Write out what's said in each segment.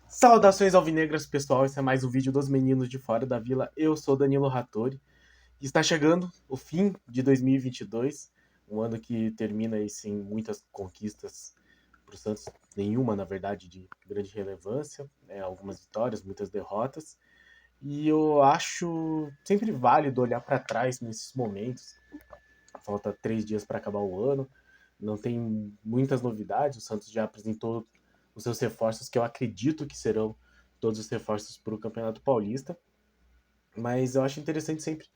Saudações alvinegras, pessoal. Esse é mais um vídeo dos meninos de fora da vila. Eu sou Danilo Rattori e está chegando o fim de 2022, um ano que termina aí sem muitas conquistas para o Santos, nenhuma, na verdade, de grande relevância, algumas vitórias, muitas derrotas. E eu acho sempre válido olhar para trás nesses momentos. Falta 3 dias para acabar o ano, não tem muitas novidades. O Santos já apresentou os seus reforços, que eu acredito que serão todos os reforços para o Campeonato Paulista. Mas eu acho interessante sempre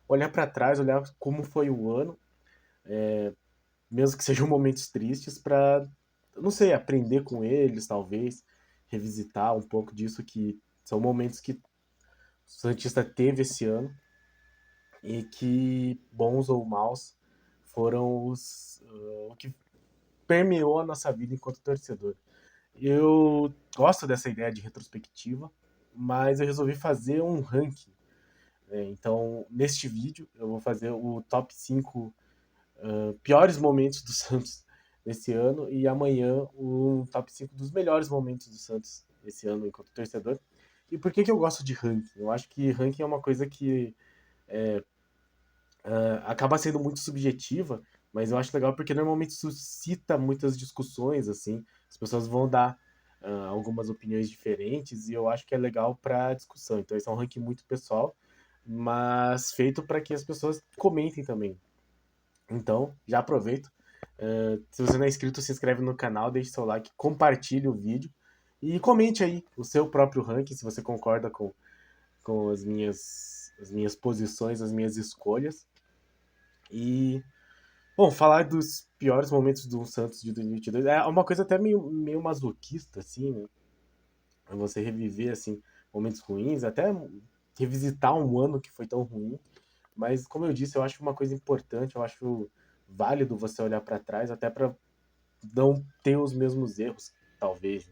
olhar para trás, olhar como foi o ano, mesmo que sejam momentos tristes, para, não sei, aprender com eles, talvez, revisitar um pouco disso, que são momentos que o Santista teve esse ano e que, bons ou maus, foram o que permeou a nossa vida enquanto torcedor. Eu gosto dessa ideia de retrospectiva, mas eu resolvi fazer um ranking. Então, neste vídeo, eu vou fazer o top 5 piores momentos do Santos nesse ano, e amanhã o top 5 dos melhores momentos do Santos esse ano enquanto torcedor. E por que eu gosto de ranking? Eu acho que ranking é uma coisa que acaba sendo muito subjetiva, mas eu acho legal porque normalmente suscita muitas discussões, assim, as pessoas vão dar algumas opiniões diferentes e eu acho que é legal para discussão. Então esse é um ranking muito pessoal, mas feito para que as pessoas comentem também. Então, já aproveito. Se você não é inscrito, se inscreve no canal, deixe seu like, compartilhe o vídeo e comente aí o seu próprio ranking, se você concorda com as minhas posições, as minhas escolhas. E, bom, falar dos piores momentos do Santos de 2022 é uma coisa até meio masoquista, assim, né? Você reviver, assim, momentos ruins, até revisitar um ano que foi tão ruim. Mas, como eu disse, eu acho uma coisa importante, eu acho válido você olhar para trás, até para não ter os mesmos erros, talvez.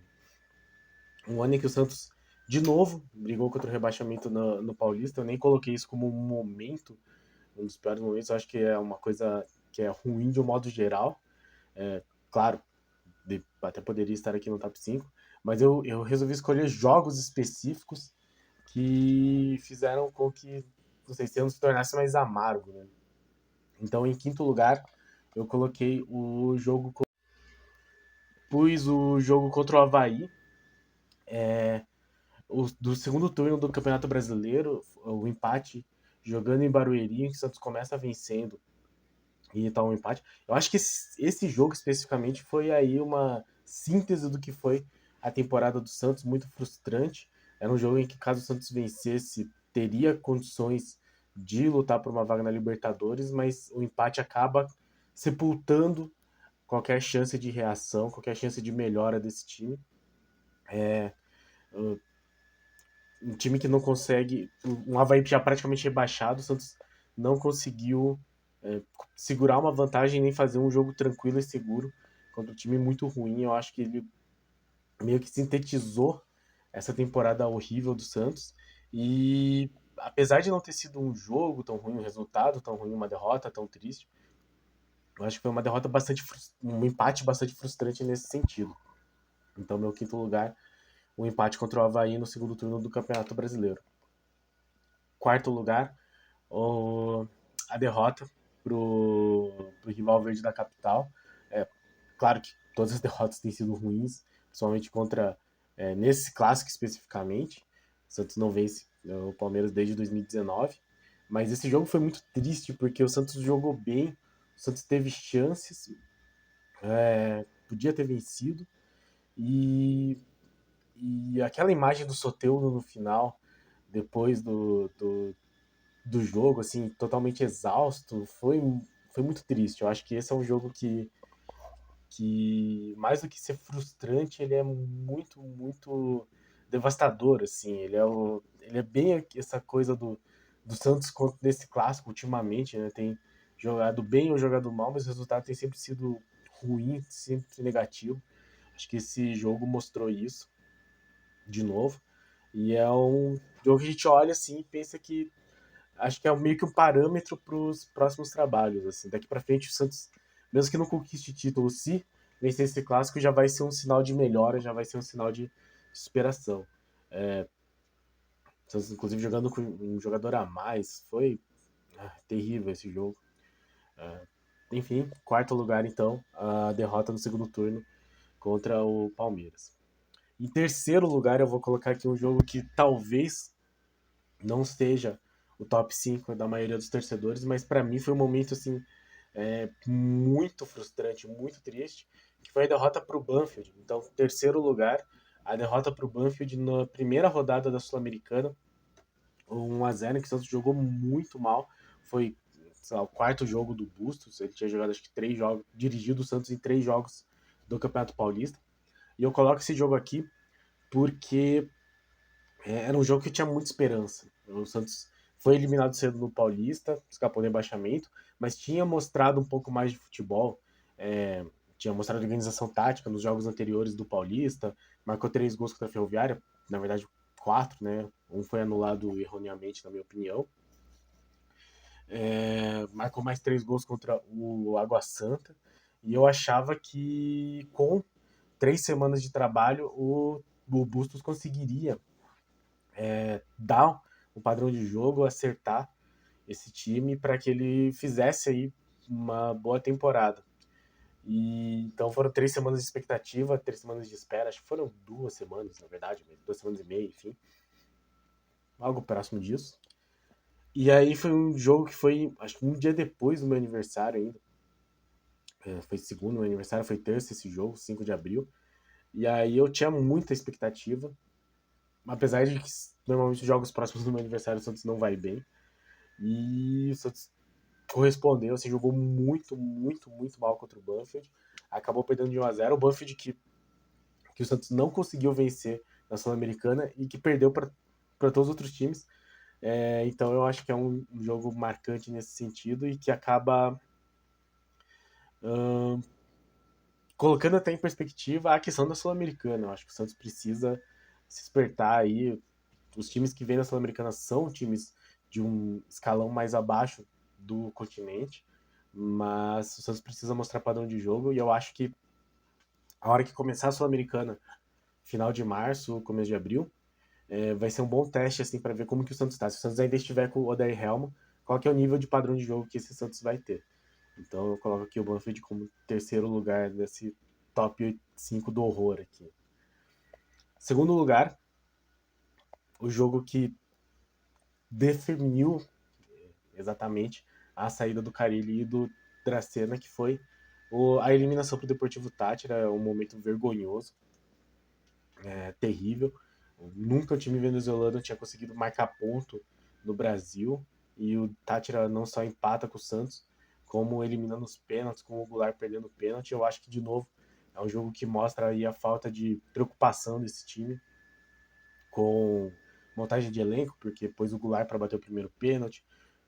Um ano em que o Santos, de novo, brigou contra o rebaixamento no Paulista. Eu nem coloquei isso como um momento, um dos piores momentos. Eu acho que é uma coisa que é ruim de um modo geral. Claro, até poderia estar aqui no top 5, mas eu resolvi escolher jogos específicos que fizeram com que, não sei, esse ano se tornasse mais amargo, né? Então, em quinto lugar, eu coloquei pus o jogo contra o Avaí, do segundo turno do Campeonato Brasileiro, o empate, jogando em Barueri, que o Santos começa vencendo e tá um empate. Eu acho que esse jogo especificamente foi aí uma síntese do que foi a temporada do Santos, muito frustrante. Era um jogo em que, caso o Santos vencesse, teria condições de lutar por uma vaga na Libertadores, mas o empate acaba sepultando qualquer chance de reação, qualquer chance de melhora desse time. Um time que não consegue. Um Avaí já praticamente rebaixado, o Santos não conseguiu segurar uma vantagem nem fazer um jogo tranquilo e seguro contra um time muito ruim. Eu acho que ele meio que sintetizou essa temporada horrível do Santos. E apesar de não ter sido um jogo tão ruim, um resultado tão ruim, uma derrota tão triste, eu acho que foi uma derrota um empate bastante frustrante nesse sentido. Então, meu quinto lugar, o empate contra o Avaí no segundo turno do Campeonato Brasileiro. Quarto lugar, a derrota pro rival verde da capital. Claro que todas as derrotas têm sido ruins, principalmente nesse clássico especificamente. O Santos não vence o Palmeiras desde 2019. Mas esse jogo foi muito triste porque o Santos jogou bem, o Santos teve chances, podia ter vencido. E aquela imagem do Soteldo no final, depois do jogo, assim, totalmente exausto, foi muito triste. Eu acho que esse é um jogo que mais do que ser frustrante, ele é muito, muito devastador, assim. Ele é bem essa coisa do Santos nesse clássico ultimamente, né? Tem jogado bem ou jogado mal, mas o resultado tem sempre sido ruim, sempre negativo. Acho que esse jogo mostrou isso de novo. E é um jogo que a gente olha assim e pensa que acho que é meio que um parâmetro para os próximos trabalhos. Assim. Daqui para frente, o Santos, mesmo que não conquiste título, se vencer esse clássico já vai ser um sinal de melhora, já vai ser um sinal de superação. Santos, inclusive, jogando com um jogador a mais, foi terrível esse jogo. Enfim, quarto lugar, então, a derrota no segundo turno contra o Palmeiras. Em terceiro lugar, eu vou colocar aqui um jogo que talvez não seja o top 5 da maioria dos torcedores, mas para mim foi um momento assim muito frustrante, muito triste, que foi a derrota para o Banfield. Então, terceiro lugar, a derrota para o Banfield na primeira rodada da Sul-Americana, 1-0, que o Santos jogou muito mal. Foi, sei lá, o quarto jogo do Bustos. Ele tinha jogado acho que 3 jogos, dirigido o Santos em 3 jogos do Campeonato Paulista. E eu coloco esse jogo aqui porque era um jogo que tinha muita esperança. O Santos foi eliminado cedo no Paulista, escapou do rebaixamento, mas tinha mostrado um pouco mais de futebol. É, tinha mostrado organização tática nos jogos anteriores do Paulista, marcou 3 gols contra a Ferroviária, na verdade 4, né? Um foi anulado erroneamente, na minha opinião. Marcou mais 3 gols contra o Água Santa. E eu achava que com 3 semanas de trabalho o Bustos conseguiria dar o padrão de jogo, acertar esse time para que ele fizesse aí uma boa temporada. E então foram 3 semanas de expectativa, 3 semanas de espera, acho que foram 2 semanas, na verdade, 2 semanas e meia, enfim, algo próximo disso. E aí foi um jogo que foi, acho que um dia depois do meu aniversário ainda. Foi segundo, meu aniversário foi terça esse jogo, 5 de abril. E aí eu tinha muita expectativa, apesar de que normalmente os jogos próximos do meu aniversário o Santos não vai bem. E o Santos correspondeu, assim, jogou muito, muito, muito mal contra o Banfield. Acabou perdendo de 1-0. O Banfield que o Santos não conseguiu vencer na Sul-Americana e que perdeu para todos os outros times. Então eu acho que é um jogo marcante nesse sentido e que acaba colocando até em perspectiva a questão da Sul-Americana. Eu acho que o Santos precisa se despertar aí. Os times que vêm da Sul-Americana são times de um escalão mais abaixo do continente, mas o Santos precisa mostrar padrão de jogo e eu acho que a hora que começar a Sul-Americana, final de março, começo de abril, vai ser um bom teste assim para ver como que o Santos está. Se o Santos ainda estiver com o Odair Helmo, qual que é o nível de padrão de jogo que esse Santos vai ter. Então eu coloco aqui o Banfield como terceiro lugar desse top 5 do horror aqui. Segundo lugar, o jogo que definiu exatamente a saída do Carille e do Dracena, que foi a eliminação para o Deportivo Tátira, um momento vergonhoso, terrível. Nunca o time venezuelano tinha conseguido marcar ponto no Brasil e o Tátira não só empata com o Santos, como eliminando os pênaltis, com o Goulart perdendo o pênalti. Eu acho que, de novo, é um jogo que mostra aí a falta de preocupação desse time com montagem de elenco, porque pôs o Goulart para bater o primeiro pênalti,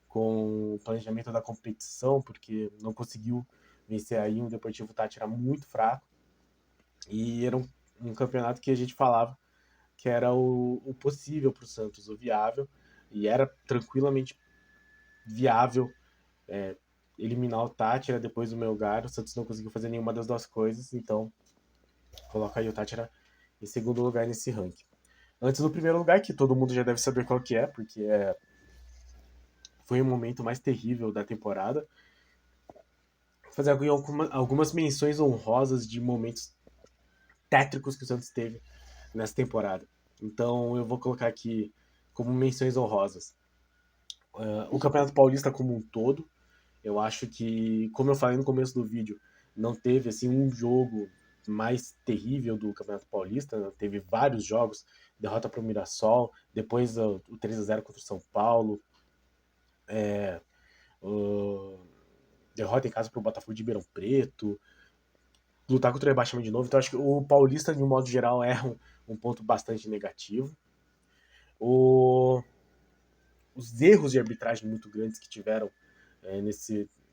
com o planejamento da competição, porque não conseguiu vencer aí um Deportivo Tátira muito fraco. E era um campeonato que a gente falava que era o possível para o Santos, o viável, e era tranquilamente viável eliminar o Tátira depois do Melgar. O Santos não conseguiu fazer nenhuma das duas coisas, então coloca aí o Tátira em segundo lugar nesse ranking. Antes do primeiro lugar, que todo mundo já deve saber qual que é, porque foi o momento mais terrível da temporada. Vou fazer algumas menções honrosas de momentos tétricos que o Santos teve nessa temporada. Então eu vou colocar aqui como menções honrosas. O Campeonato Paulista como um todo, eu acho que, como eu falei no começo do vídeo, não teve assim um jogo mais terrível do Campeonato Paulista, né? Teve vários jogos, derrota para o Mirassol, depois o 3-0 contra o São Paulo, derrota em casa para o Botafogo de Ribeirão Preto, lutar contra o rebaixamento de novo. Então acho que o Paulista, de um modo geral, é um ponto bastante negativo. O, os erros de arbitragem muito grandes que tiveram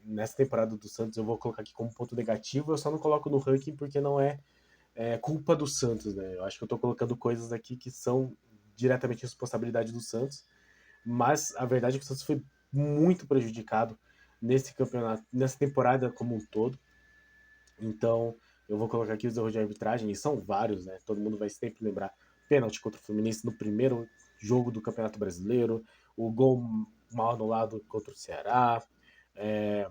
nessa temporada do Santos, eu vou colocar aqui como ponto negativo. Eu só não coloco no ranking porque não é culpa do Santos, né? Eu acho que eu tô colocando coisas aqui que são diretamente responsabilidade do Santos, mas a verdade é que o Santos foi muito prejudicado nesse campeonato, nessa temporada como um todo. Então, Eu vou colocar aqui os erros de arbitragem, e são vários, né? Todo mundo vai sempre lembrar. Pênalti contra o Fluminense no primeiro jogo do Campeonato Brasileiro, o gol mal anulado contra o Ceará, é,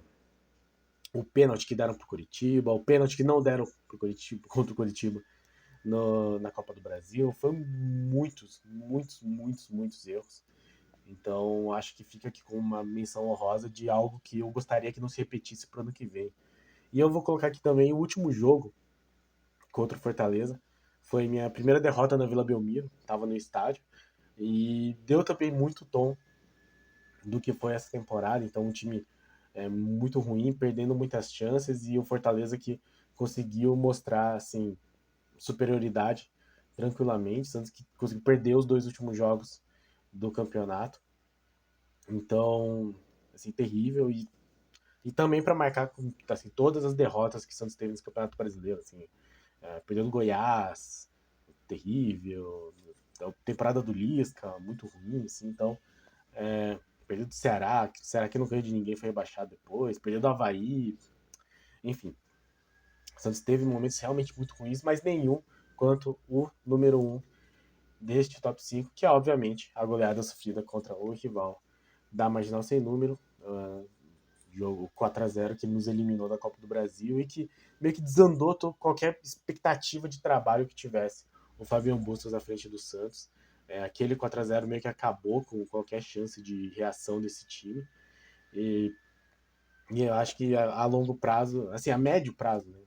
o pênalti que deram pro Curitiba, o pênalti que não deram pro Curitiba, contra o Curitiba na Copa do Brasil. Foi muitos erros. Então, acho que fica aqui com uma menção honrosa de algo que eu gostaria que não se repetisse pro ano que vem. E eu vou colocar aqui também o último jogo contra o Fortaleza. Foi minha primeira derrota na Vila Belmiro, estava no estádio. E deu também muito tom do que foi essa temporada. Então, um time muito ruim, perdendo muitas chances. E o Fortaleza que conseguiu mostrar assim, superioridade tranquilamente. Santos que conseguiu perder os 2 últimos jogos do campeonato. Então, assim, terrível. E também para marcar assim, todas as derrotas que o Santos teve nesse Campeonato Brasileiro. Assim, perdeu do Goiás, terrível. A temporada do Lisca, muito ruim. Assim, então, perdeu do Ceará, que o Ceará que não ganhou de ninguém, foi rebaixado depois. Perdeu do Havaí. Enfim, o Santos teve momentos realmente muito ruins, mas nenhum quanto o número 1 deste top 5, que é obviamente a goleada sofrida contra o rival da Marginal Sem Número, jogo 4-0 que nos eliminou da Copa do Brasil e que meio que desandou qualquer expectativa de trabalho que tivesse o Fabiano Bustos à frente do Santos. Aquele 4-0 meio que acabou com qualquer chance de reação desse time. E, e eu acho que a longo prazo, assim, a médio prazo, né?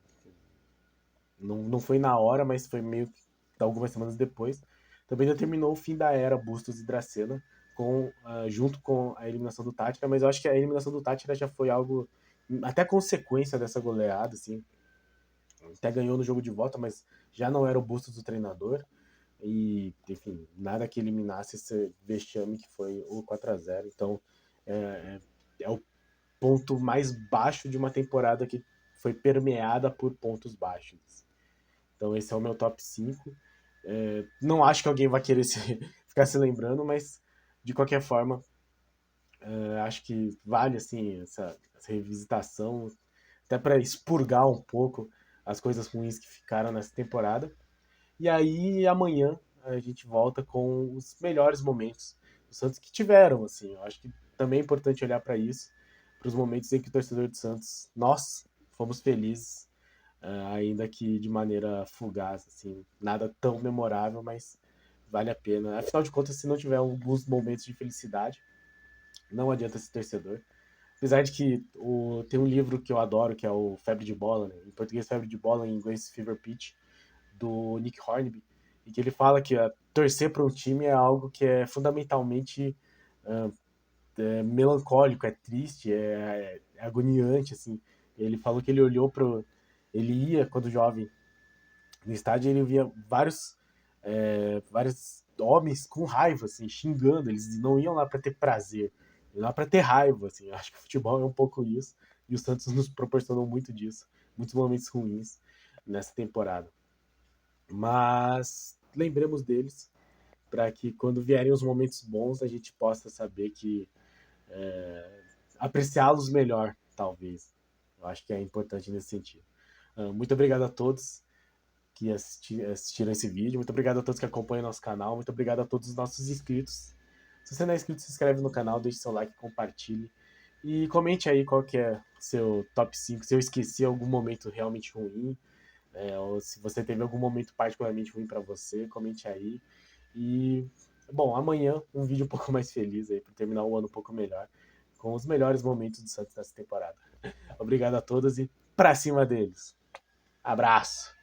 Não foi na hora, mas foi meio que algumas semanas depois. Também determinou o fim da era Bustos e Dracena, junto com a eliminação do Tátira, mas eu acho que a eliminação do Tátira já foi algo, até consequência dessa goleada, assim. Até ganhou no jogo de volta, mas já não era o Bustos do treinador. E, enfim, nada que eliminasse esse vexame que foi o 4-0. Então, é o ponto mais baixo de uma temporada que foi permeada por pontos baixos. Então esse é o meu top 5. Não acho que alguém vai querer ficar se lembrando, mas de qualquer forma, acho que vale assim essa revisitação, até para expurgar um pouco as coisas ruins que ficaram nessa temporada. E aí amanhã a gente volta com os melhores momentos do Santos que tiveram, assim. Eu acho que também é importante olhar para isso, para os momentos em que o torcedor do Santos, nós fomos felizes, ainda que de maneira fugaz, assim, nada tão memorável, mas vale a pena. Afinal de contas, se não tiver alguns momentos de felicidade, não adianta ser torcedor. Apesar de que tem um livro que eu adoro, que é o Febre de Bola, né? Em português Febre de Bola, em inglês Fever Pitch, do Nick Hornby, e que ele fala que torcer para um time é algo que é fundamentalmente melancólico, é triste, é agoniante, assim. Ele falou que ele olhou pro... Ele ia, quando jovem, no estádio, ele via vários homens com raiva, assim, xingando. Eles não iam lá para ter prazer, iam lá para ter raiva, assim. Eu acho que o futebol é um pouco isso, e o Santos nos proporcionou muito disso, muitos momentos ruins nessa temporada. Mas lembremos deles para que quando vierem os momentos bons a gente possa saber que apreciá-los melhor, talvez. Eu acho que é importante nesse sentido. Muito obrigado a todos que assistiram esse vídeo. Muito obrigado a todos que acompanham nosso canal. Muito obrigado a todos os nossos inscritos. Se você não é inscrito, se inscreve no canal, deixe seu like, compartilhe. E comente aí qual que é o seu top 5. Se eu esqueci algum momento realmente ruim, ou se você teve algum momento particularmente ruim para você, comente aí. E, bom, amanhã um vídeo um pouco mais feliz aí, para terminar o ano um pouco melhor, com os melhores momentos do Santos nessa temporada. Obrigado a todos e pra cima deles. Abraço!